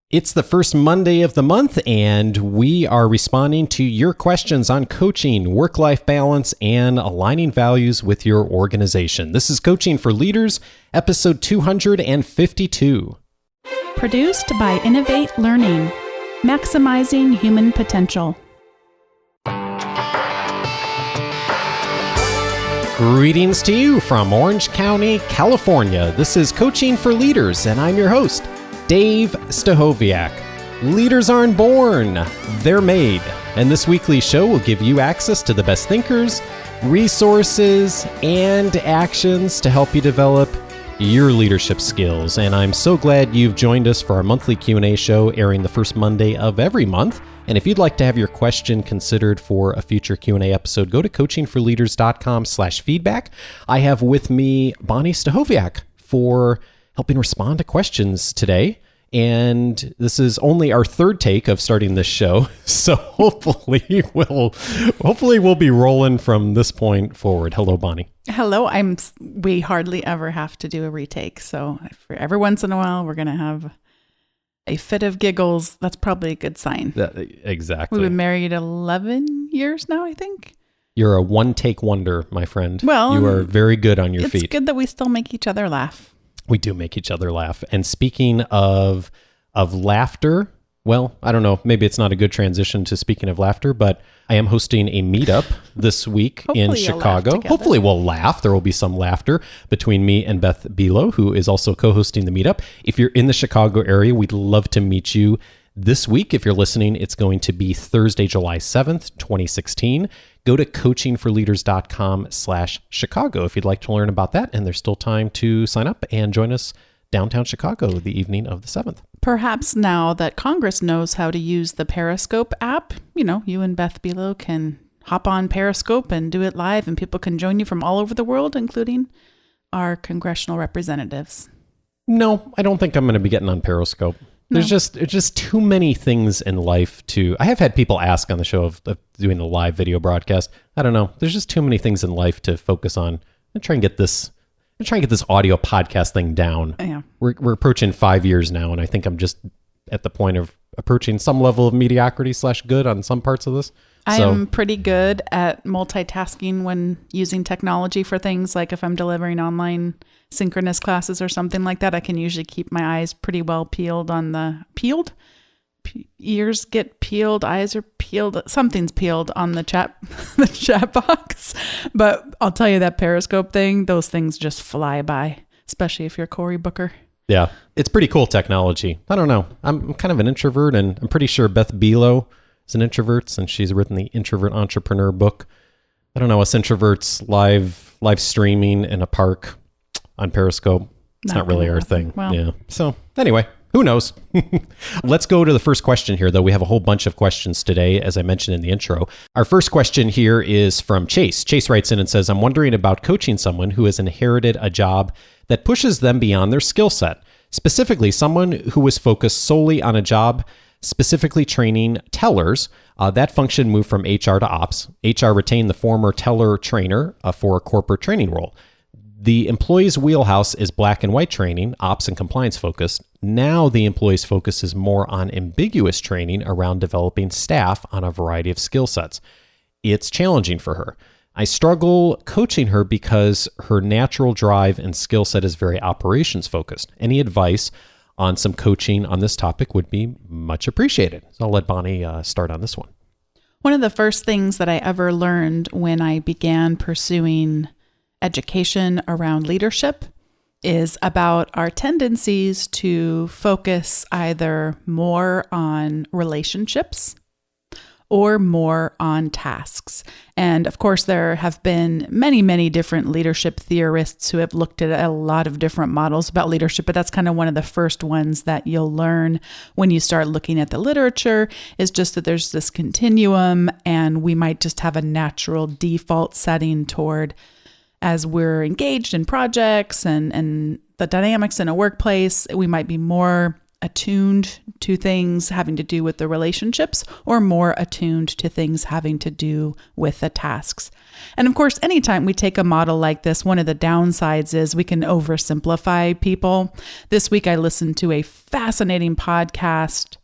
It's the first Monday of the month, and we are responding to your questions on coaching, work-life balance, and aligning values with your organization. This is Coaching for Leaders, episode 252. Produced by Innovate Learning, maximizing human potential. Greetings to you from Orange County, California. This is Coaching for Leaders, and I'm your host, Dave Stachowiak. Leaders aren't born, they're made. And this weekly show will give you access to the best thinkers, resources, and actions to help you develop your leadership skills. And I'm so glad you've joined us for our monthly Q&A show airing the first Monday of every month. And if you'd like to have your question considered for a future Q&A episode, go to coachingforleaders.com/feedback. I have with me Bonni Stachowiak for helping respond to questions today. And this is only our third take of starting this show. So hopefully we'll be rolling from this point forward. Hello, Bonni. Hello. We hardly ever have to do a retake. So for every once in a while, we're going to have a fit of giggles. That's probably a good sign. Exactly. We've been married 11 years now, I think. You're a one-take wonder, my friend. Well, you are very good on your feet. It's good that we still make each other laugh. We do make each other laugh. And speaking of laughter, well, I don't know, maybe it's not a good transition to speaking of laughter, but I am hosting a meetup this week in Chicago. Hopefully we'll laugh. There will be some laughter between me and Beth Bilo, who is also co-hosting the meetup. If you're in the Chicago area, we'd love to meet you this week. If you're listening, it's going to be Thursday, July 7th, 2016. Go to coachingforleaders.com/Chicago if you'd like to learn about that. And there's still time to sign up and join us downtown Chicago the evening of the 7th. Perhaps now that Congress knows how to use the Periscope app, you and Beth Bilo can hop on Periscope and do it live, and people can join you from all over the world, including our congressional representatives. No, I don't think I'm going to be getting on Periscope. No. There's just too many things in life I have had people ask on the show of doing a live video broadcast. I don't know. There's just too many things in life to focus on. I'm trying to get this audio podcast thing down. Yeah. We're approaching 5 years now, and I think I'm just at the point of approaching some level of mediocrity / good on some parts of this. I'm pretty good at multitasking when using technology for things like if I'm delivering online synchronous classes or something like that, I can usually keep my eyes pretty well peeled on ears get peeled, eyes are peeled, something's peeled on the chat box. But I'll tell you that Periscope thing, those things just fly by, especially if you're Cory Booker. Yeah, it's pretty cool technology. I don't know. I'm kind of an introvert, and I'm pretty sure Beth Bilo is an introvert since she's written the Introvert Entrepreneur book. I don't know, us introverts live streaming in a park on Periscope. It's not really our thing. Well, yeah. So anyway, who knows? Let's go to the first question here, though. We have a whole bunch of questions today, as I mentioned in the intro. Our first question here is from Chase. Chase writes in and says, I'm wondering about coaching someone who has inherited a job that pushes them beyond their skill set, specifically someone who was focused solely on a job specifically training tellers. That function moved from HR to ops. HR retained the former teller trainer for a corporate training role. The employee's wheelhouse is black and white training, ops and compliance focused. Now the employee's focus is more on ambiguous training around developing staff on a variety of skill sets. It's challenging for her. I struggle coaching her because her natural drive and skill set is very operations focused. Any advice on some coaching on this topic would be much appreciated. So I'll let Bonni start on this one. One of the first things that I ever learned when I began pursuing education around leadership is about our tendencies to focus either more on relationships or more on tasks. And of course, there have been many, many different leadership theorists who have looked at a lot of different models about leadership, but that's kind of one of the first ones that you'll learn when you start looking at the literature, is just that there's this continuum, and we might just have a natural default setting toward, as we're engaged in projects and the dynamics in a workplace, we might be more attuned to things having to do with the relationships or more attuned to things having to do with the tasks. And of course, anytime we take a model like this, one of the downsides is we can oversimplify people. This week, I listened to a fascinating podcast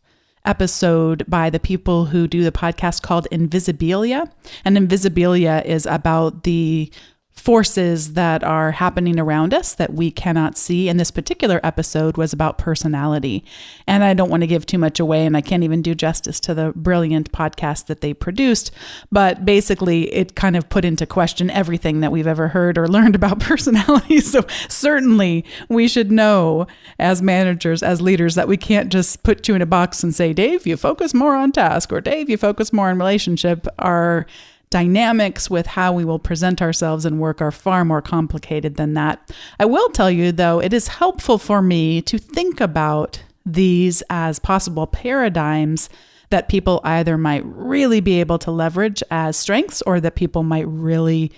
episode by the people who do the podcast called Invisibilia. And Invisibilia is about the forces that are happening around us that we cannot see. And this particular episode was about personality. And I don't want to give too much away, and I can't even do justice to the brilliant podcast that they produced. But basically, it kind of put into question everything that we've ever heard or learned about personality. So certainly we should know as managers, as leaders, that we can't just put you in a box and say, Dave, you focus more on task, or Dave, you focus more on relationship. Our dynamics with how we will present ourselves and work are far more complicated than that. I will tell you, though, it is helpful for me to think about these as possible paradigms that people either might really be able to leverage as strengths or that people might really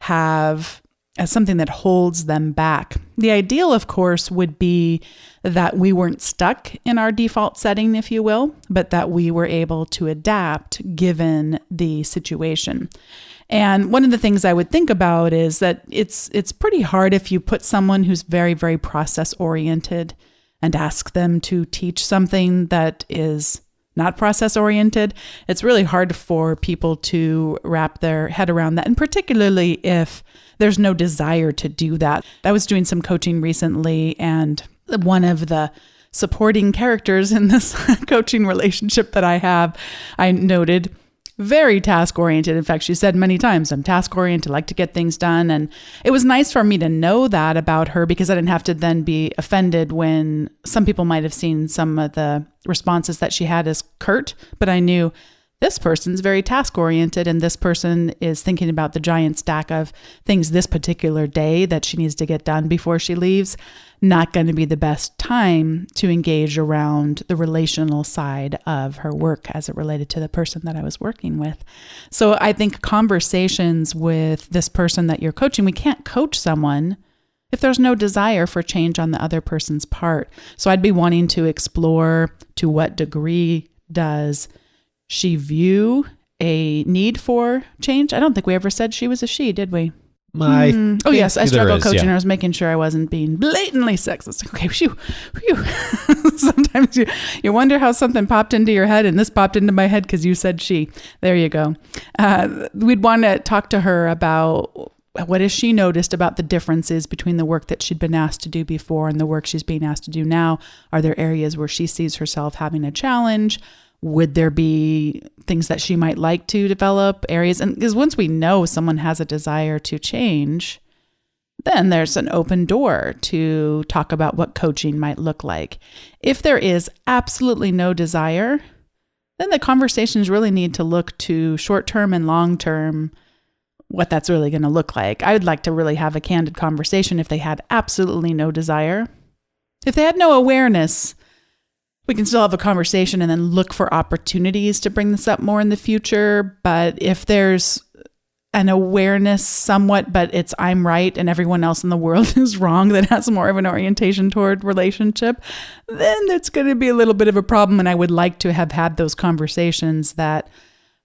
have as something that holds them back. The ideal, of course, would be that we weren't stuck in our default setting, if you will, but that we were able to adapt given the situation. And one of the things I would think about is that it's pretty hard if you put someone who's very, very process oriented and ask them to teach something that is not process oriented. It's really hard for people to wrap their head around that, and particularly if there's no desire to do that. I was doing some coaching recently, and one of the supporting characters in this coaching relationship that I have, I noted, very task-oriented. In fact, she said many times, I'm task-oriented, like to get things done. And it was nice for me to know that about her, because I didn't have to then be offended when some people might have seen some of the responses that she had as curt, but I knew this person's very task-oriented, and this person is thinking about the giant stack of things this particular day that she needs to get done before she leaves. Not going to be the best time to engage around the relational side of her work as it related to the person that I was working with. So I think conversations with this person that you're coaching, we can't coach someone if there's no desire for change on the other person's part. So I'd be wanting to explore, to what degree does she view a need for change? I don't think we ever said she was a she, did we? Oh, yes. I struggle coaching. Yeah. I was making sure I wasn't being blatantly sexist. Okay, phew. Sometimes you wonder how something popped into your head, and this popped into my head because you said she. There you go. We'd want to talk to her about what has she noticed about the differences between the work that she'd been asked to do before and the work she's being asked to do now. Are there areas where she sees herself having a challenge? Would there be things that she might like to develop, areas? And because once we know someone has a desire to change, then there's an open door to talk about what coaching might look like. If there is absolutely no desire, then the conversations really need to look to short-term and long-term, what that's really going to look like. I would like to really have a candid conversation if they had absolutely no desire. If they had no awareness, we can still have a conversation and then look for opportunities to bring this up more in the future. But if there's an awareness somewhat, but it's I'm right and everyone else in the world is wrong, that has more of an orientation toward relationship, then it's going to be a little bit of a problem. And I would like to have had those conversations that,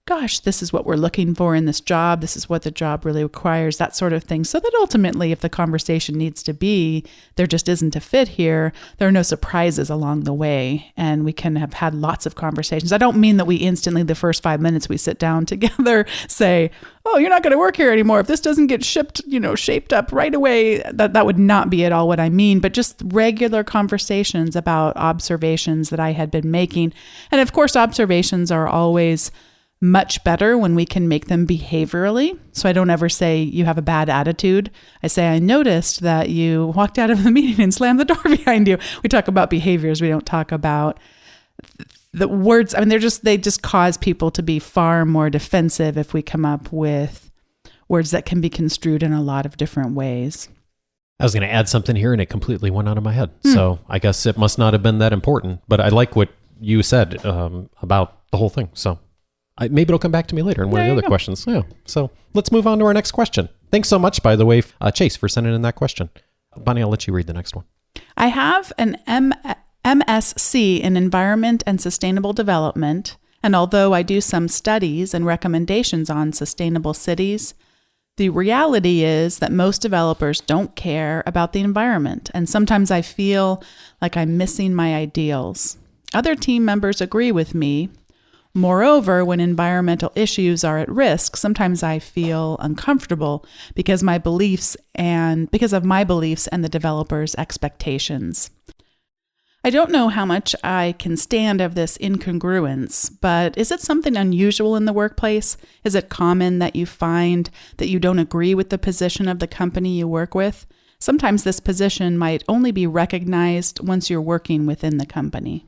gosh, this is what we're looking for in this job. This is what the job really requires, that sort of thing. So that ultimately, if the conversation needs to be, there just isn't a fit here, there are no surprises along the way. And we can have had lots of conversations. I don't mean that we instantly, the first 5 minutes we sit down together, say, oh, you're not going to work here anymore. If this doesn't get shaped up right away, that would not be at all what I mean. But just regular conversations about observations that I had been making. And of course, observations are always much better when we can make them behaviorally. So I don't ever say you have a bad attitude. I say, I noticed that you walked out of the meeting and slammed the door behind you. We talk about behaviors. We don't talk about the words. I mean, they just cause people to be far more defensive if we come up with words that can be construed in a lot of different ways. I was going to add something here and it completely went out of my head. So I guess it must not have been that important, but I like what you said about the whole thing. So maybe it'll come back to me later in one of the other questions. Yeah. So let's move on to our next question. Thanks so much, by the way, Chase, for sending in that question. Bonni, I'll let you read the next one. I have an MSc in Environment and Sustainable Development, and although I do some studies and recommendations on sustainable cities, the reality is that most developers don't care about the environment, and sometimes I feel like I'm missing my ideals. Other team members agree with me. Moreover, when environmental issues are at risk, sometimes I feel uncomfortable because of my beliefs and the developers' expectations. I don't know how much I can stand of this incongruence, but is it something unusual in the workplace? Is it common that you find that you don't agree with the position of the company you work with? Sometimes this position might only be recognized once you're working within the company.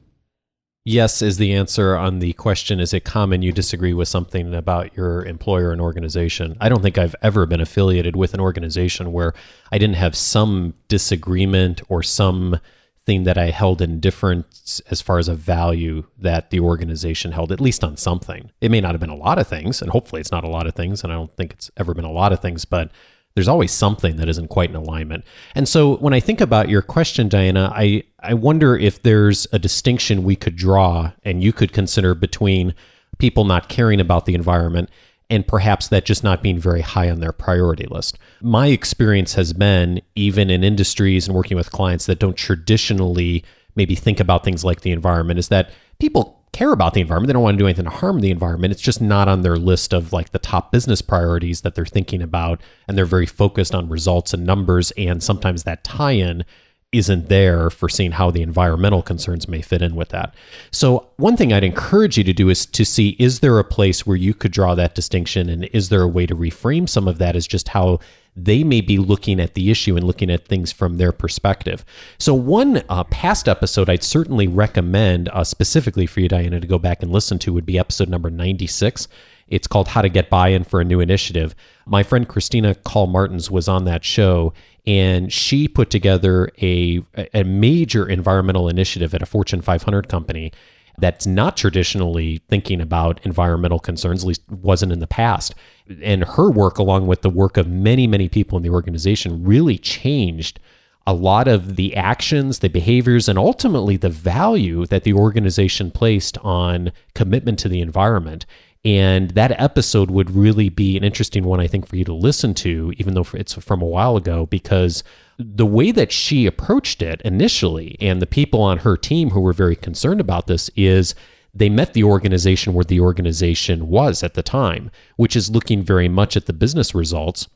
Yes is the answer on the question, is it common you disagree with something about your employer and organization? I don't think I've ever been affiliated with an organization where I didn't have some disagreement or some thing that I held indifferent as far as a value that the organization held, at least on something. It may not have been a lot of things, and hopefully it's not a lot of things, and I don't think it's ever been a lot of things, but there's always something that isn't quite in alignment. And so when I think about your question, Diana, I wonder if there's a distinction we could draw and you could consider between people not caring about the environment and perhaps that just not being very high on their priority list. My experience has been, even in industries and working with clients that don't traditionally maybe think about things like the environment, is that people care about the environment. They don't want to do anything to harm the environment. It's just not on their list of like the top business priorities that they're thinking about. And they're very focused on results and numbers. And sometimes that tie-in isn't there for seeing how the environmental concerns may fit in with that. So one thing I'd encourage you to do is to see, is there a place where you could draw that distinction? And is there a way to reframe some of that as just how they may be looking at the issue and looking at things from their perspective? So one past episode I'd certainly recommend specifically for you, Diana, to go back and listen to would be episode number 96. It's called How to Get Buy-in for a New Initiative. My friend Christina Call Martins was on that show, and she put together a major environmental initiative at a Fortune 500 company that's not traditionally thinking about environmental concerns, at least wasn't in the past. And her work, along with the work of many, many people in the organization, really changed a lot of the actions, the behaviors, and ultimately the value that the organization placed on commitment to the environment. And that episode would really be an interesting one, I think, for you to listen to, even though it's from a while ago, because the way that she approached it initially, and the people on her team who were very concerned about this, is they met the organization where the organization was at the time, which is looking very much at the business results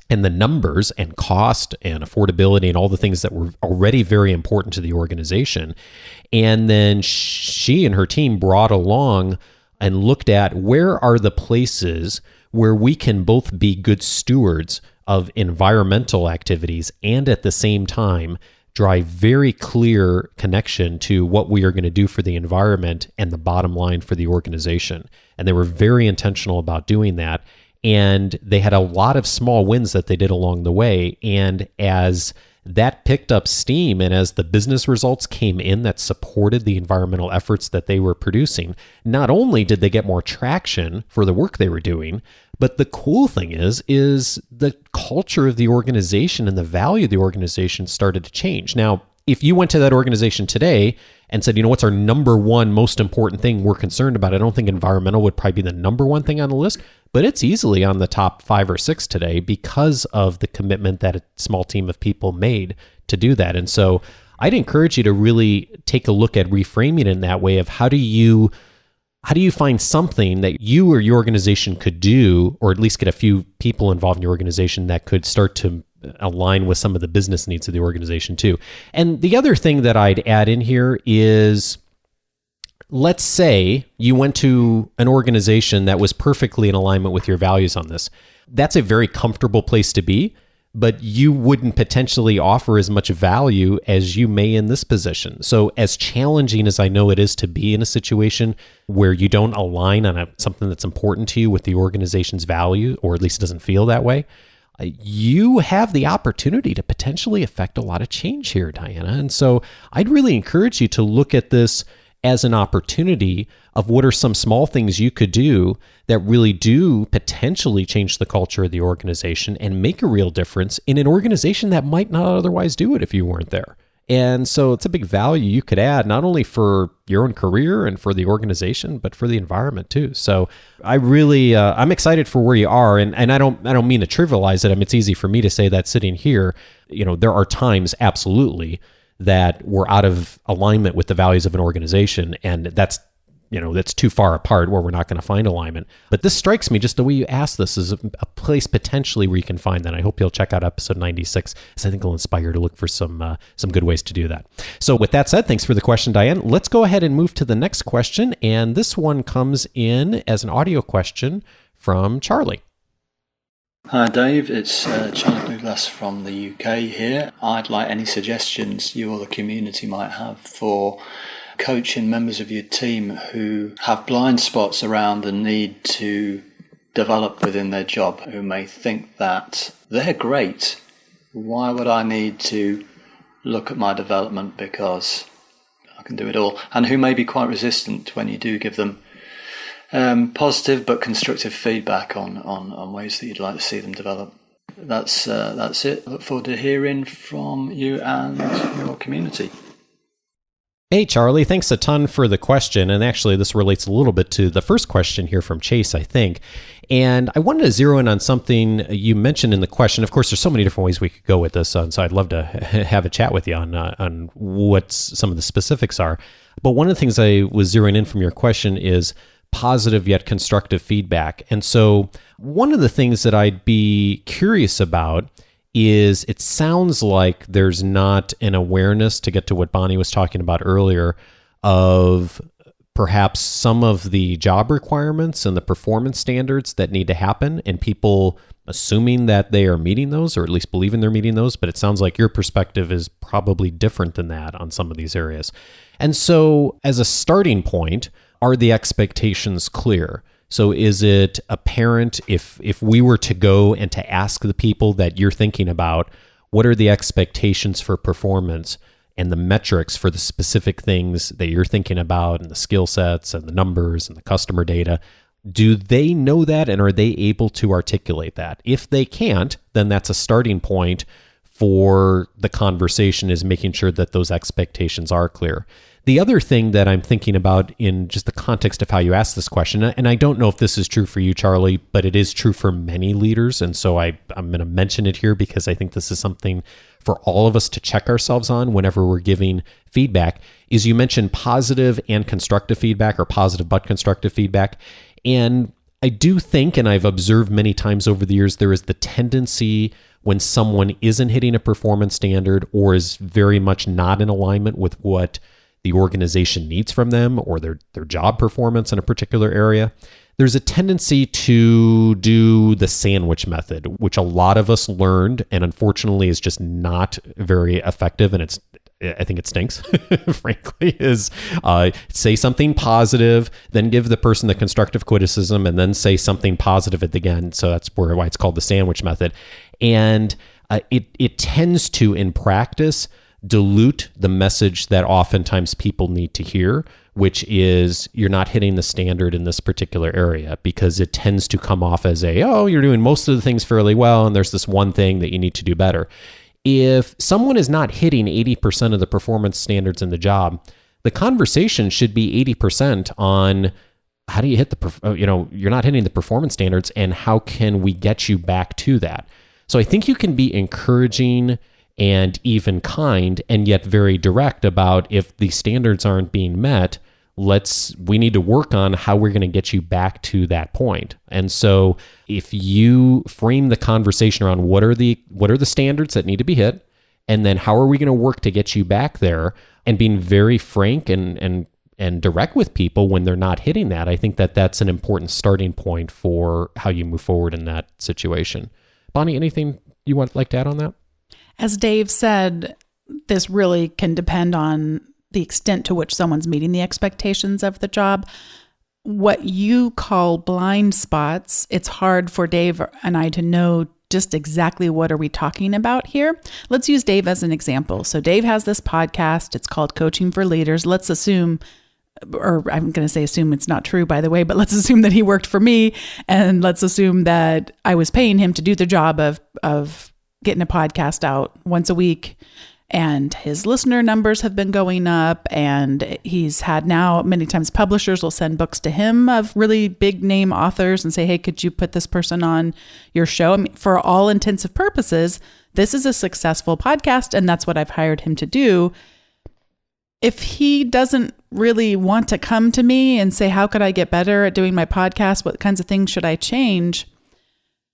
and the numbers and cost and affordability and all the things that were already very important to the organization. And then she and her team brought along and looked at where are the places where we can both be good stewards of environmental activities and at the same time drive very clear connection to what we are going to do for the environment and the bottom line for the organization. And they were very intentional about doing that. And they had a lot of small wins that they did along the way. And as that picked up steam, and as the business results came in that supported the environmental efforts that they were producing, not only did they get more traction for the work they were doing, but the cool thing is the culture of the organization and the value of the organization started to change. Now, if you went to that organization today and said, you know, what's our number one most important thing we're concerned about? I don't think environmental would probably be the number one thing on the list, but it's easily on the top 5 or 6 today because of the commitment that a small team of people made to do that. And so I'd encourage you to really take a look at reframing it in that way of how do you find something that you or your organization could do, or at least get a few people involved in your organization that could start to align with some of the business needs of the organization too. And the other thing that I'd add in here is, let's say you went to an organization that was perfectly in alignment with your values on this. That's a very comfortable place to be, but you wouldn't potentially offer as much value as you may in this position. So as challenging as I know it is to be in a situation where you don't align on something that's important to you with the organization's value, or at least it doesn't feel that way, you have the opportunity to potentially affect a lot of change here, Diana. And so I'd really encourage you to look at this as an opportunity of what are some small things you could do that really do potentially change the culture of the organization and make a real difference in an organization that might not otherwise do it if you weren't there. And so it's a big value you could add, not only for your own career and for the organization, but for the environment too. So I really, I'm excited for where you are. And I don't mean to trivialize it. I mean, it's easy for me to say that sitting here. There are times absolutely that we're out of alignment with the values of an organization. And that's too far apart where we're not going to find alignment. But this strikes me, just the way you asked this, is a place potentially where you can find that. I hope you'll check out episode 96, because I think it'll inspire you to look for some good ways to do that. So with that said, thanks for the question, Diane. Let's go ahead and move to the next question. And this one comes in as an audio question from Charlie. Hi Dave, it's Charlie Douglas from the UK here. I'd like any suggestions you or the community might have for coaching members of your team who have blind spots around the need to develop within their job, who may think that they're great. Why would I need to look at my development because I can do it all? And who may be quite resistant when you do give them positive but constructive feedback on ways that you'd like to see them develop. That's it. I look forward to hearing from you and your community. Hey, Charlie, thanks a ton for the question. And actually, this relates a little bit to the first question here from Chase, I think. And I wanted to zero in on something you mentioned in the question. Of course, there's so many different ways we could go with this, so I'd love to have a chat with you on what some of the specifics are. But one of the things I was zeroing in from your question is positive yet constructive feedback. And so one of the things that I'd be curious about is it sounds like there's not an awareness, to get to what Bonni was talking about earlier, of perhaps some of the job requirements and the performance standards that need to happen, and people assuming that they are meeting those, or at least believing they're meeting those. But it sounds like your perspective is probably different than that on some of these areas. And so as a starting point, are the expectations clear? So is it apparent if we were to go and to ask the people that you're thinking about, what are the expectations for performance and the metrics for the specific things that you're thinking about, and the skill sets and the numbers and the customer data? Do they know that, and are they able to articulate that? If they can't, then that's a starting point for the conversation, is making sure that those expectations are clear. The other thing that I'm thinking about in just the context of how you asked this question, and I don't know if this is true for you, Charlie, but it is true for many leaders. And so I'm going to mention it here because I think this is something for all of us to check ourselves on whenever we're giving feedback, is you mentioned positive and constructive feedback, or positive but constructive feedback. And I do think, and I've observed many times over the years, there is the tendency when someone isn't hitting a performance standard or is very much not in alignment with what the organization needs from them, or their job performance in a particular area, there's a tendency to do the sandwich method, which a lot of us learned, and unfortunately is just not very effective. And I think it stinks, frankly, is say something positive, then give the person the constructive criticism, and then say something positive at the end. So that's why it's called the sandwich method. And it tends to, in practice, dilute the message that oftentimes people need to hear, which is you're not hitting the standard in this particular area, because it tends to come off as you're doing most of the things fairly well, and there's this one thing that you need to do better. If someone is not hitting 80% of the performance standards in the job, the conversation should be 80% on how do you hit you're not hitting the performance standards, and how can we get you back to that? So I think you can be encouraging and even kind, and yet very direct about, if the standards aren't being met, we need to work on how we're going to get you back to that point. And so if you frame the conversation around what are the standards that need to be hit, and then how are we going to work to get you back there, and being very frank and direct with people when they're not hitting that, I think that that's an important starting point for how you move forward in that situation. Bonni, anything you would like to add on that? As Dave said, this really can depend on the extent to which someone's meeting the expectations of the job. What you call blind spots, it's hard for Dave and I to know just exactly what are we talking about here. Let's use Dave as an example. So Dave has this podcast. It's called Coaching for Leaders. Let's assume, or I'm going to say assume, it's not true, by the way, but let's assume that he worked for me, and let's assume that I was paying him to do the job of getting a podcast out once a week. and his listener numbers have been going up, and he's had now many times publishers will send books to him of really big name authors and say, hey, could you put this person on your show? I mean, for all intents and purposes, this is a successful podcast, and that's what I've hired him to do. If he doesn't really want to come to me and say, how could I get better at doing my podcast? What kinds of things should I change?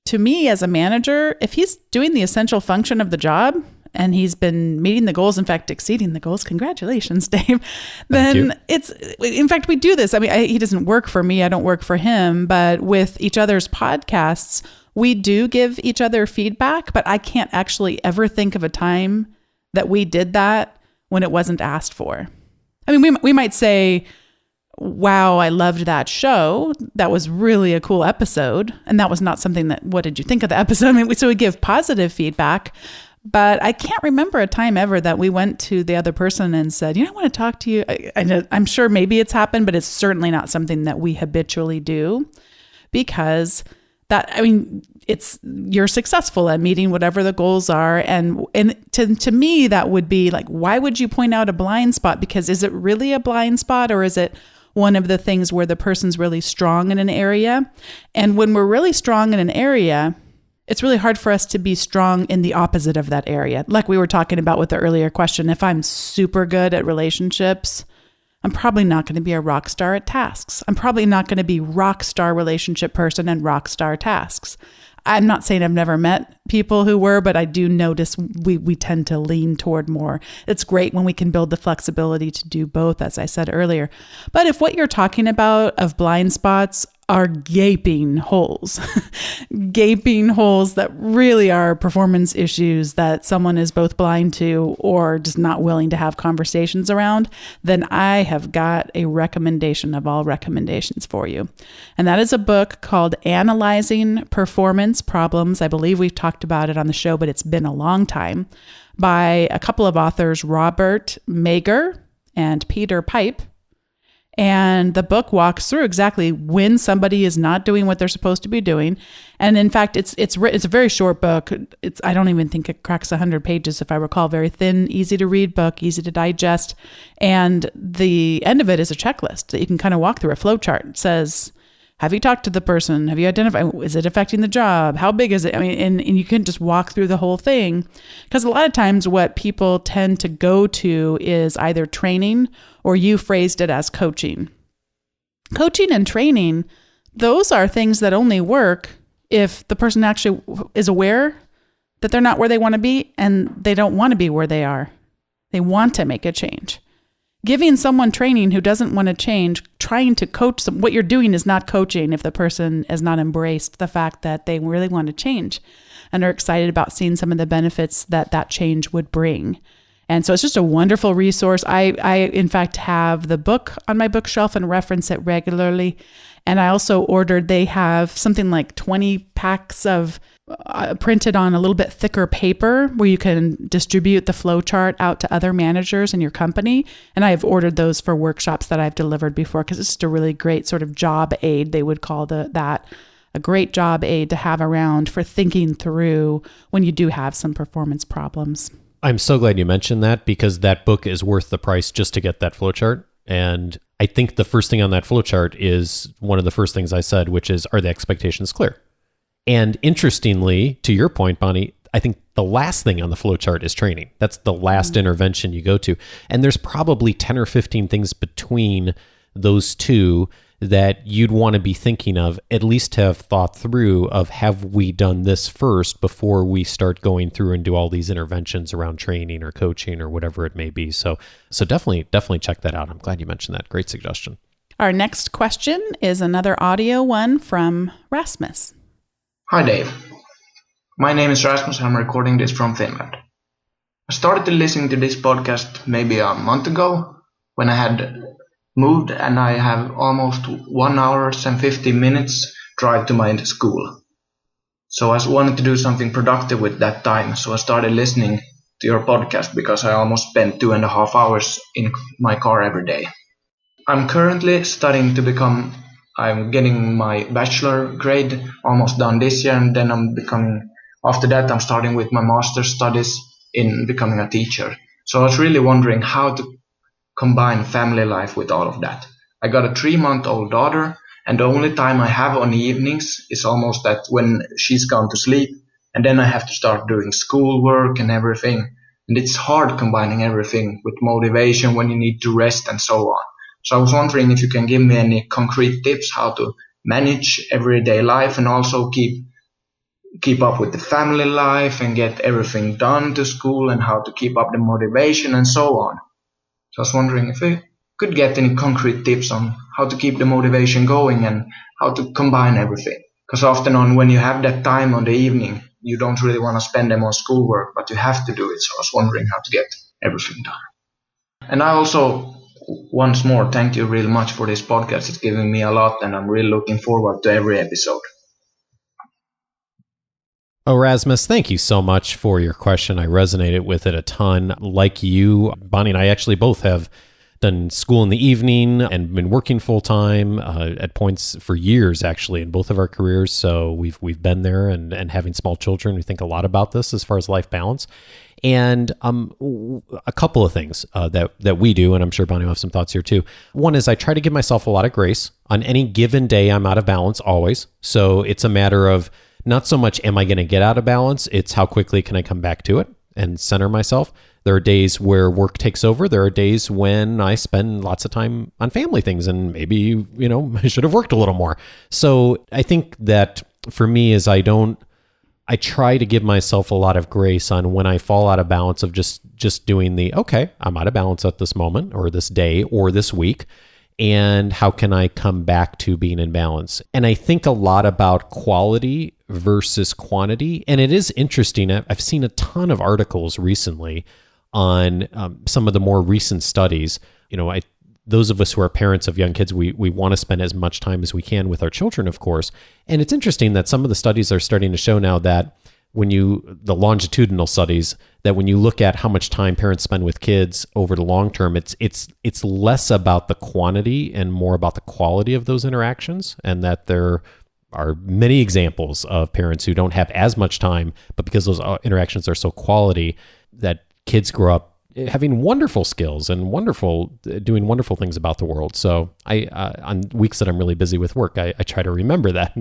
To me as a manager, if he's doing the essential function of the job, and he's been meeting the goals, in fact, exceeding the goals. Congratulations, Dave. Then in fact, we do this. I mean, he doesn't work for me. I don't work for him. But with each other's podcasts, we do give each other feedback, but I can't actually ever think of a time that we did that when it wasn't asked for. I mean, we might say, wow, I loved that show. That was really a cool episode. And that was not something that, what did you think of the episode? I mean, so we give positive feedback. But I can't remember a time ever that we went to the other person and said, I want to talk to you. I'm sure maybe it's happened, but it's certainly not something that we habitually do, because you're successful at meeting whatever the goals are. And to me, that would be like, why would you point out a blind spot? Because is it really a blind spot, or is it one of the things where the person's really strong in an area? And when we're really strong in an area, it's really hard for us to be strong in the opposite of that area. Like we were talking about with the earlier question, if I'm super good at relationships, I'm probably not going to be a rock star at tasks. I'm probably not going to be rock star relationship person and rock star tasks. I'm not saying I've never met people who were, but I do notice we tend to lean toward more. It's great when we can build the flexibility to do both, as I said earlier. But if what you're talking about of blind spots are gaping holes, gaping holes that really are performance issues that someone is both blind to or just not willing to have conversations around, then I have got a recommendation of all recommendations for you. And that is a book called Analyzing Performance Problems. I believe we've talked about it on the show, but it's been a long time, by a couple of authors, Robert Mager and Peter Pipe. And the book walks through exactly when somebody is not doing what they're supposed to be doing. And in fact, it's a very short book. I don't even think it cracks 100 pages, if I recall. Very thin, easy to read book, easy to digest. And the end of it is a checklist that you can kind of walk through. A flow chart. It says, have you talked to the person? Have you identified, is it affecting the job? How big is it? I mean, and you can just walk through the whole thing. Because a lot of times what people tend to go to is either training, or you phrased it as coaching. Coaching and training, those are things that only work if the person actually is aware that they're not where they want to be, and they don't want to be where they are. They want to make a change. Giving someone training who doesn't want to change, trying to coach them, what you're doing is not coaching if the person has not embraced the fact that they really want to change and are excited about seeing some of the benefits that change would bring. And so it's just a wonderful resource. I in fact have the book on my bookshelf and reference it regularly. And I also ordered, they have something like 20 packs of printed on a little bit thicker paper where you can distribute the flow chart out to other managers in your company. And I have ordered those for workshops that I've delivered before, because it's just a really great sort of job aid, they would call that. A great job aid to have around for thinking through when you do have some performance problems. I'm so glad you mentioned that, because that book is worth the price just to get that flowchart. And I think the first thing on that flowchart is one of the first things I said, which is, are the expectations clear? And interestingly, to your point, Bonni, I think the last thing on the flowchart is training. That's the last intervention you go to. And there's probably 10 or 15 things between those two that you'd want to be thinking of, at least have thought through of, have we done this first before we start going through and do all these interventions around training or coaching or whatever it may be. So definitely check that out. I'm glad you mentioned that. Great suggestion. Our next question is another audio one from Rasmus. Hi Dave. My name is Rasmus and I'm recording this from Finland. I started listening to this podcast maybe a month ago when I had moved, and I have almost 1 hour and 50 minutes drive to my school. So I wanted to do something productive with that time. So I started listening to your podcast because I almost spent 2.5 hours in my car every day. I'm currently studying to I'm getting my bachelor grade almost done this year, and then after that I'm starting with my master's studies in becoming a teacher. So I was really wondering how to combine family life with all of that. I got a 3-month-old daughter, and the only time I have on evenings is almost that when she's gone to sleep, and then I have to start doing schoolwork and everything. And it's hard combining everything with motivation when you need to rest and so on. So I was wondering if you can give me any concrete tips how to manage everyday life and also keep up with the family life and get everything done to school, and how to keep up the motivation and so on. So I was wondering if I could get any concrete tips on how to keep the motivation going and how to combine everything. Because often when you have that time on the evening, you don't really want to spend them on schoolwork, but you have to do it. So I was wondering how to get everything done. And I also, once more, thank you really much for this podcast. It's giving me a lot, and I'm really looking forward to every episode. Oh, Rasmus, thank you so much for your question. I resonated with it a ton. Like you, Bonni and I actually both have done school in the evening and been working full time at points for years, actually, in both of our careers. So we've been there, and having small children, we think a lot about this as far as life balance. And a couple of things that we do, and I'm sure Bonni will have some thoughts here too. One is I try to give myself a lot of grace. On any given day, I'm out of balance always. So it's a matter of not so much am I going to get out of balance, it's how quickly can I come back to it and center myself. There are days where work takes over. There are days when I spend lots of time on family things, and maybe, I should have worked a little more. So I think that for me is I try to give myself a lot of grace on when I fall out of balance of just doing okay, I'm out of balance at this moment or this day or this week. And how can I come back to being in balance? And I think a lot about quality versus quantity. And it is interesting. I've seen a ton of articles recently on some of the more recent studies. Those of us who are parents of young kids, we want to spend as much time as we can with our children, of course. And it's interesting that some of the studies are starting to show now that the longitudinal studies, that when you look at how much time parents spend with kids over the long term, it's less about the quantity and more about the quality of those interactions, and that there are many examples of parents who don't have as much time, but because those interactions are so quality, that kids grow up having wonderful skills and doing wonderful things about the world. So on weeks that I'm really busy with work, I try to remember that.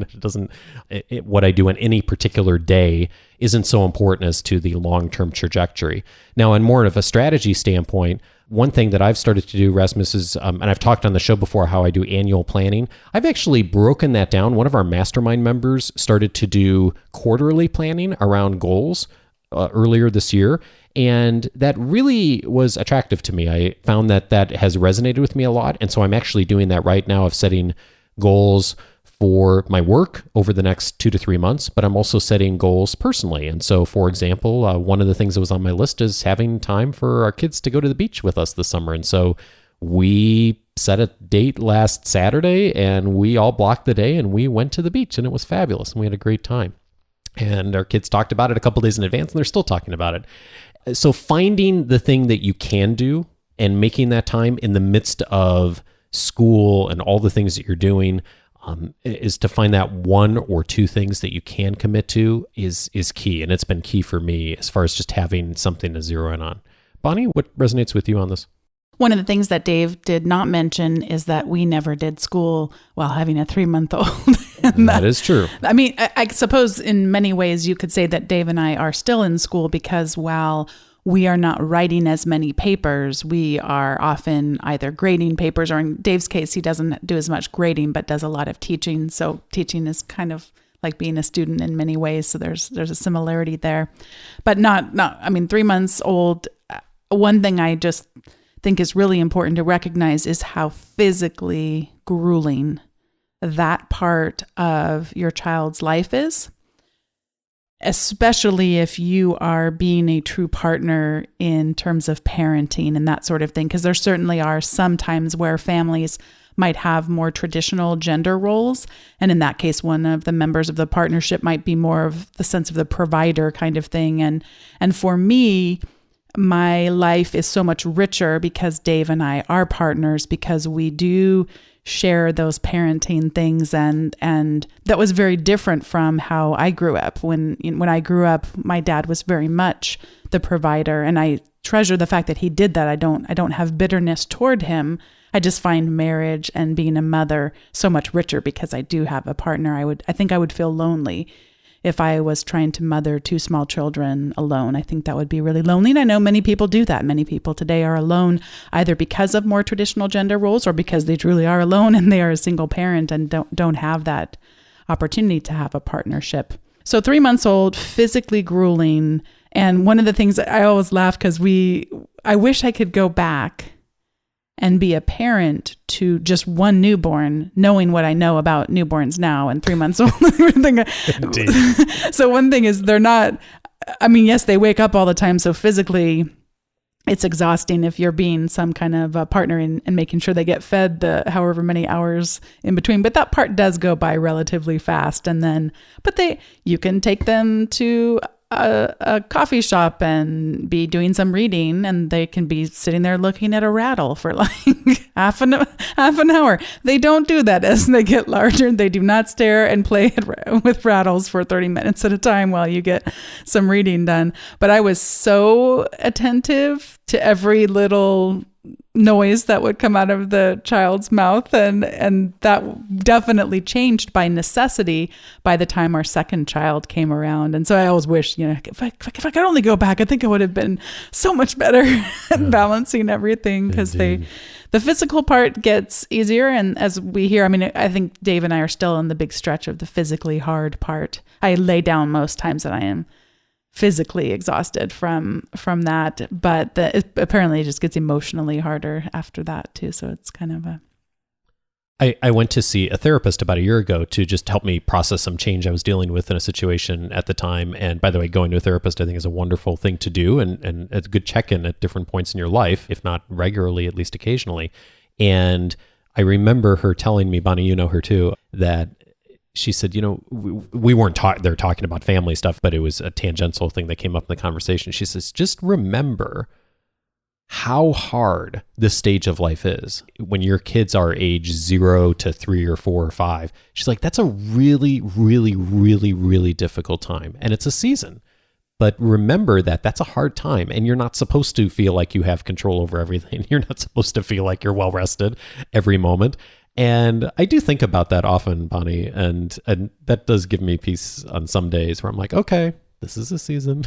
What I do on any particular day isn't so important as to the long-term trajectory. Now, on more of a strategy standpoint, one thing that I've started to do, Rasmus, is, and I've talked on the show before how I do annual planning. I've actually broken that down. One of our mastermind members started to do quarterly planning around goals earlier this year. And that really was attractive to me. I found that has resonated with me a lot. And so I'm actually doing that right now, of setting goals for my work over the next 2 to 3 months, but I'm also setting goals personally. And so, for example, one of the things that was on my list is having time for our kids to go to the beach with us this summer. And so we set a date last Saturday, and we all blocked the day, and we went to the beach, and it was fabulous, and we had a great time. And our kids talked about it a couple days in advance, and they're still talking about it. So finding the thing that you can do and making that time in the midst of school and all the things that you're doing is to find that one or two things that you can commit to is key. And it's been key for me as far as just having something to zero in on. Bonni, what resonates with you on this? One of the things that Dave did not mention is that we never did school while having a 3-month-old. That is true. I mean, I suppose in many ways you could say that Dave and I are still in school, because while we are not writing as many papers, we are often either grading papers, or in Dave's case, he doesn't do as much grading, but does a lot of teaching. So teaching is kind of like being a student in many ways. So there's a similarity there, but not, I mean, 3 months old. One thing I just think is really important to recognize is how physically grueling that part of your child's life is, especially if you are being a true partner in terms of parenting and that sort of thing. Because there certainly are some times where families might have more traditional gender roles. And in that case, one of the members of the partnership might be more of the sense of the provider kind of thing. And for me, my life is so much richer because Dave and I are partners, because we do share those parenting things, and that was very different from how I grew up. When I grew up, my dad was very much the provider, and I treasure the fact that he did that. I don't have bitterness toward him. I just find marriage and being a mother so much richer because I do have a partner. I think I would feel lonely if I was trying to mother 2 small children alone. I think that would be really lonely. And I know many people do that. Many people today are alone either because of more traditional gender roles or because they truly are alone and they are a single parent and don't have that opportunity to have a partnership. So 3 months old, physically grueling. And one of the things I always laugh because I wish I could go back and be a parent to just one newborn, knowing what I know about newborns now and 3 months old. So one thing is yes, they wake up all the time. So physically it's exhausting if you're being some kind of a partner and making sure they get fed the however many hours in between. But that part does go by relatively fast. You can take them to a coffee shop and be doing some reading, and they can be sitting there looking at a rattle for like half an hour. They don't do that as they get larger. They do not stare and play with rattles for 30 minutes at a time while you get some reading done. But I was so attentive to every little noise that would come out of the child's mouth, and that definitely changed by necessity by the time our second child came around. And so I always wish, if I could only go back, I think I would have been so much better at balancing everything, because the physical part gets easier. And as we hear, I think Dave and I are still in the big stretch of the physically hard part. I lay down most times that I am physically exhausted from that, but apparently it just gets emotionally harder after that too. So it's kind of I went to see a therapist about a year ago to just help me process some change I was dealing with in a situation at the time. And by the way, going to a therapist I think is a wonderful thing to do, and it's a good check-in at different points in your life, if not regularly, at least occasionally. And I remember her telling me, Bonni, you know her too, that she said, we weren't there talking about family stuff, but it was a tangential thing that came up in the conversation. She says, just remember how hard this stage of life is when your kids are age 0 to 3 or 4 or 5. She's like, that's a really, really, really, really difficult time. And it's a season. But remember that that's a hard time, and you're not supposed to feel like you have control over everything. You're not supposed to feel like you're well rested every moment. And I do think about that often, Bonni, and that does give me peace on some days where I'm like, okay, this is a season.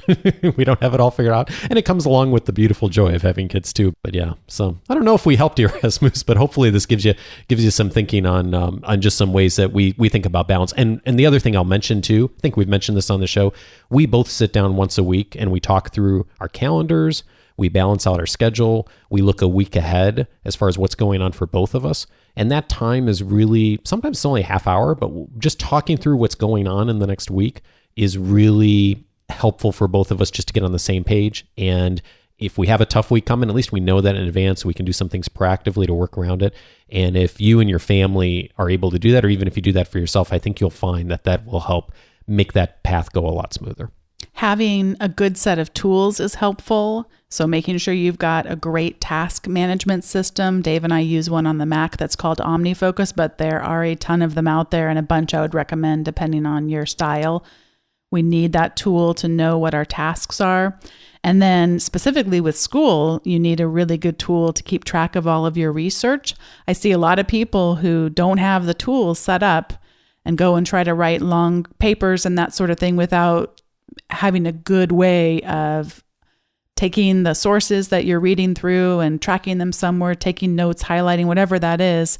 We don't have it all figured out. And it comes along with the beautiful joy of having kids too. But yeah, so I don't know if we helped you, Rasmus, but hopefully this gives you some thinking on just some ways that we think about balance. And the other thing I'll mention too, I think we've mentioned this on the show, we both sit down once a week and we talk through our calendars. We balance out our schedule. We look a week ahead as far as what's going on for both of us. And that time is really, sometimes it's only a half hour, but just talking through what's going on in the next week is really helpful for both of us just to get on the same page. And if we have a tough week coming, at least we know that in advance. We can do some things proactively to work around it. And if you and your family are able to do that, or even if you do that for yourself, I think you'll find that will help make that path go a lot smoother. Having a good set of tools is helpful. So making sure you've got a great task management system. Dave and I use one on the Mac that's called OmniFocus, but there are a ton of them out there, and a bunch I would recommend depending on your style. We need that tool to know what our tasks are. And then specifically with school, you need a really good tool to keep track of all of your research. I see a lot of people who don't have the tools set up and go and try to write long papers and that sort of thing without having a good way of taking the sources that you're reading through and tracking them somewhere, taking notes, highlighting, whatever that is.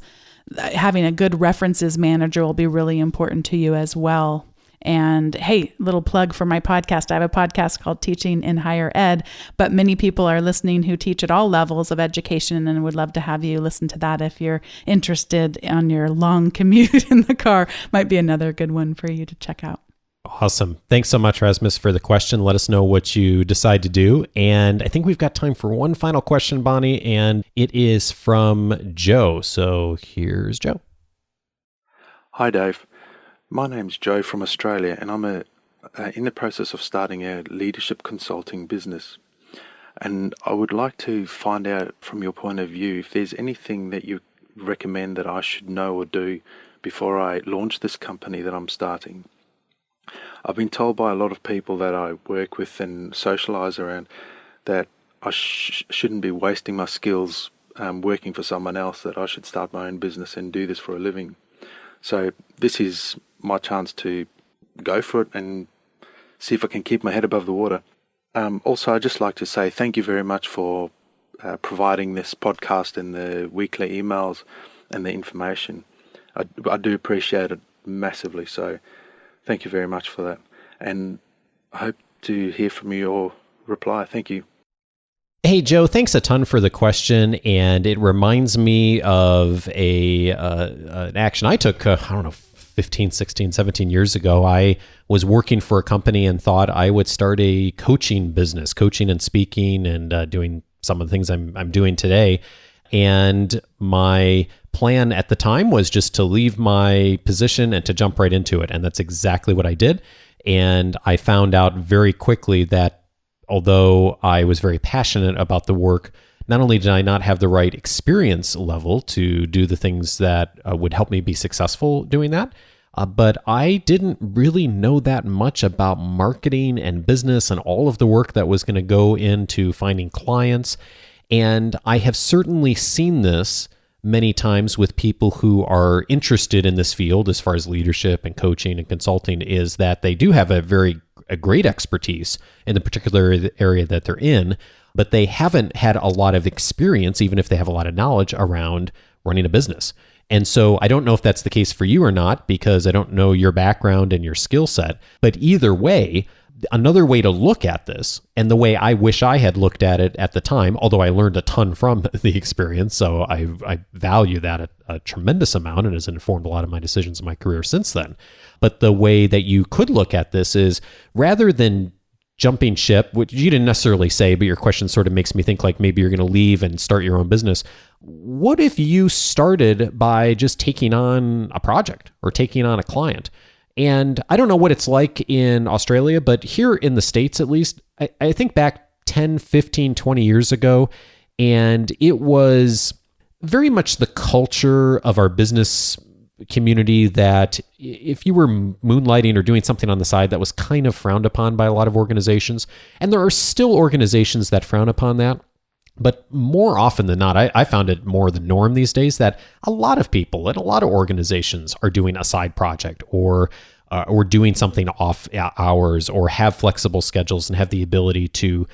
Having a good references manager will be really important to you as well. And hey, little plug for my podcast. I have a podcast called Teaching in Higher Ed, but many people are listening who teach at all levels of education, and would love to have you listen to that if you're interested on your long commute in the car. Might be another good one for you to check out. Awesome. Thanks so much, Rasmus, for the question. Let us know what you decide to do. And I think we've got time for one final question, Bonni, and it is from Joe. So here's Joe. Hi, Dave. My name's Joe from Australia, and I'm in the process of starting a leadership consulting business. And I would like to find out from your point of view if there's anything that you recommend that I should know or do before I launch this company that I'm starting. I've been told by a lot of people that I work with and socialize around that I shouldn't be wasting my skills working for someone else, that I should start my own business and do this for a living. So this is my chance to go for it and see if I can keep my head above the water. Also, I'd just like to say thank you very much for providing this podcast and the weekly emails and the information. I do appreciate it massively, so thank you very much for that. And I hope to hear from your reply. Thank you. Hey, Joe, thanks a ton for the question. And it reminds me of an action I took, 15, 16, 17 years ago. I was working for a company and thought I would start a coaching business, coaching and speaking and doing some of the things I'm doing today. And my plan at the time was just to leave my position and to jump right into it. And that's exactly what I did. And I found out very quickly that although I was very passionate about the work, not only did I not have the right experience level to do the things that would help me be successful doing that, but I didn't really know that much about marketing and business and all of the work that was going to go into finding clients. And I have certainly seen this many times with people who are interested in this field as far as leadership and coaching and consulting, is that they do have a great expertise in the particular area that they're in, but they haven't had a lot of experience, even if they have a lot of knowledge around running a business. And so I don't know if that's the case for you or not, because I don't know your background and your skill set. But either way, another way to look at this, and the way I wish I had looked at it at the time, although I learned a ton from the experience, so I value that a tremendous amount and has informed a lot of my decisions in my career since then. But the way that you could look at this is, rather than jumping ship, which you didn't necessarily say, but your question sort of makes me think like maybe you're going to leave and start your own business. What if you started by just taking on a project or taking on a client? And I don't know what it's like in Australia, but here in the States, at least, I think back 10, 15, 20 years ago, and it was very much the culture of our business community that if you were moonlighting or doing something on the side, that was kind of frowned upon by a lot of organizations. And there are still organizations that frown upon that. But more often than not, I found it more the norm these days that a lot of people and a lot of organizations are doing a side project or doing something off hours or have flexible schedules and have the ability to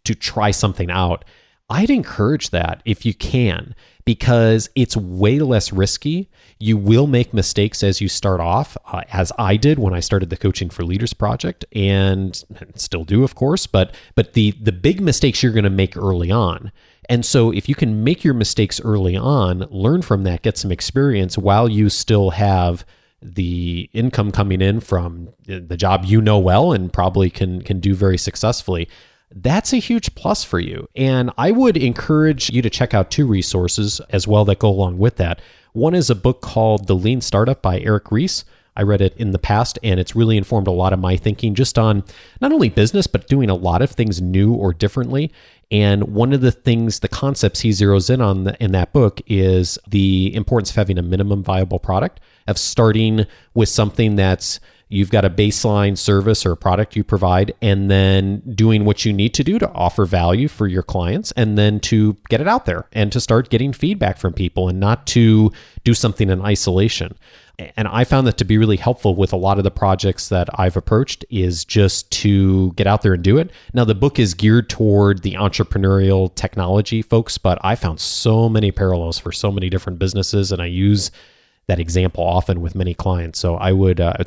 try something out. I'd encourage that if you can, because it's way less risky. You will make mistakes as you start off, as I did when I started the Coaching for Leaders project, and still do, of course, but the big mistakes you're going to make early on. And so if you can make your mistakes early on, learn from that, get some experience while you still have the income coming in from the job you know well and probably can do very successfully, that's a huge plus for you. And I would encourage you to check out two resources as well that go along with that. One is a book called The Lean Startup by Eric Ries. I read it in the past, and it's really informed a lot of my thinking just on not only business, but doing a lot of things new or differently. And one of the things, the concepts he zeroes in on in that book is the importance of having a minimum viable product, of starting with something that's you've got a baseline service or a product you provide, and then doing what you need to do to offer value for your clients, and then to get it out there and to start getting feedback from people and not to do something in isolation. And I found that to be really helpful with a lot of the projects that I've approached, is just to get out there and do it. Now, the book is geared toward the entrepreneurial technology folks, but I found so many parallels for so many different businesses, and I use that example often with many clients. So I'd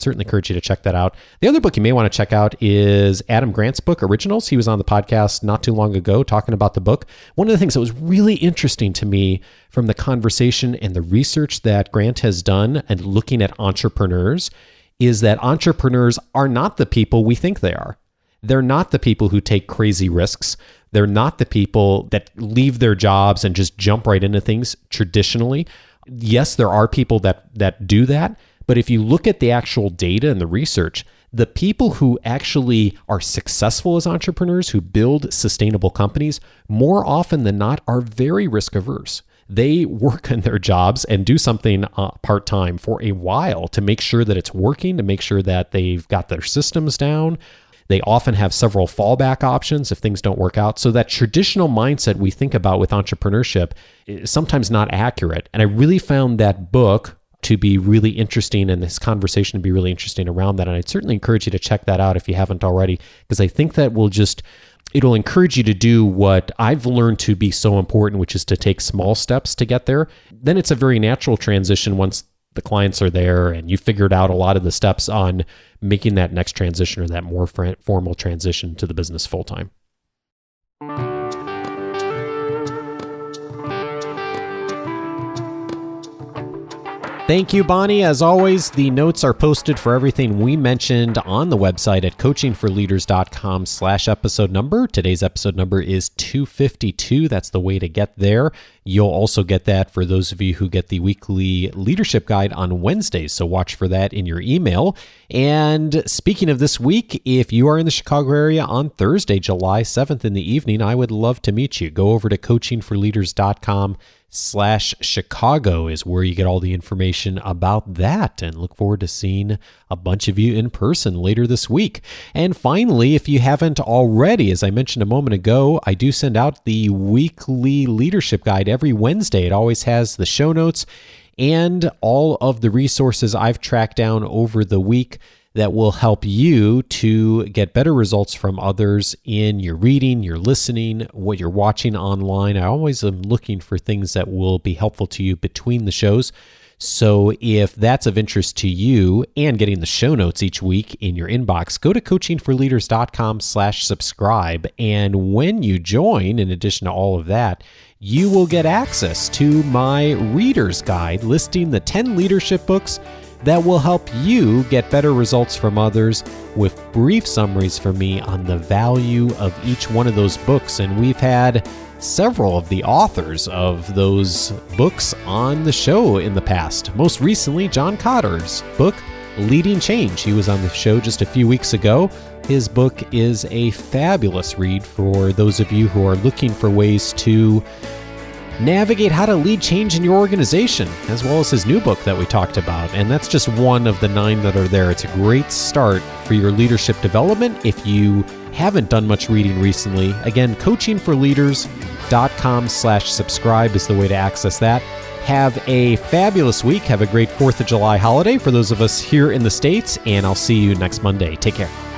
certainly encourage you to check that out. The other book you may want to check out is Adam Grant's book, Originals. He was on the podcast not too long ago talking about the book. One of the things that was really interesting to me from the conversation and the research that Grant has done and looking at entrepreneurs is that entrepreneurs are not the people we think they are. They're not the people who take crazy risks. They're not the people that leave their jobs and just jump right into things traditionally. Yes, there are people that do that, but if you look at the actual data and the research, the people who actually are successful as entrepreneurs, who build sustainable companies, more often than not are very risk averse. They work in their jobs and do something part-time for a while to make sure that it's working, to make sure that they've got their systems down, They often have several fallback options if things don't work out. So that traditional mindset we think about with entrepreneurship is sometimes not accurate. And I really found that book to be really interesting and this conversation to be really interesting around that. And I'd certainly encourage you to check that out if you haven't already, because I think that it'll encourage you to do what I've learned to be so important, which is to take small steps to get there. Then it's a very natural transition once the clients are there and you figured out a lot of the steps on making that next transition or that more formal transition to the business full time. Thank you, Bonni. As always, the notes are posted for everything we mentioned on the website at coachingforleaders.com/episode number. Today's episode number is 252. That's the way to get there. You'll also get that for those of you who get the weekly leadership guide on Wednesdays. So watch for that in your email. And speaking of this week, if you are in the Chicago area on Thursday, July 7th in the evening, I would love to meet you. Go over to coachingforleaders.com/Chicago is where you get all the information about that, and look forward to seeing a bunch of you in person later this week. And finally, if you haven't already, as I mentioned a moment ago, I do send out the weekly leadership guide every Wednesday. It always has the show notes and all of the resources I've tracked down over the week that will help you to get better results from others in your reading, your listening, what you're watching online. I always am looking for things that will be helpful to you between the shows. So if that's of interest to you and getting the show notes each week in your inbox, go to coachingforleaders.com/subscribe. And when you join, in addition to all of that, you will get access to my reader's guide listing the 10 leadership books that will help you get better results from others, with brief summaries from me on the value of each one of those books. And we've had several of the authors of those books on the show in the past. Most recently, John Cotter's book, Leading Change. He was on the show just a few weeks ago. His book is a fabulous read for those of you who are looking for ways to navigate how to lead change in your organization, as well as his new book that we talked about. And that's just one of the 9 that are there. It's a great start for your leadership development if you haven't done much reading recently. Again, coachingforleaders.com/subscribe is the way to access that. Have a fabulous week. Have a great 4th of July holiday for those of us here in the States, and I'll see you next Monday. Take care.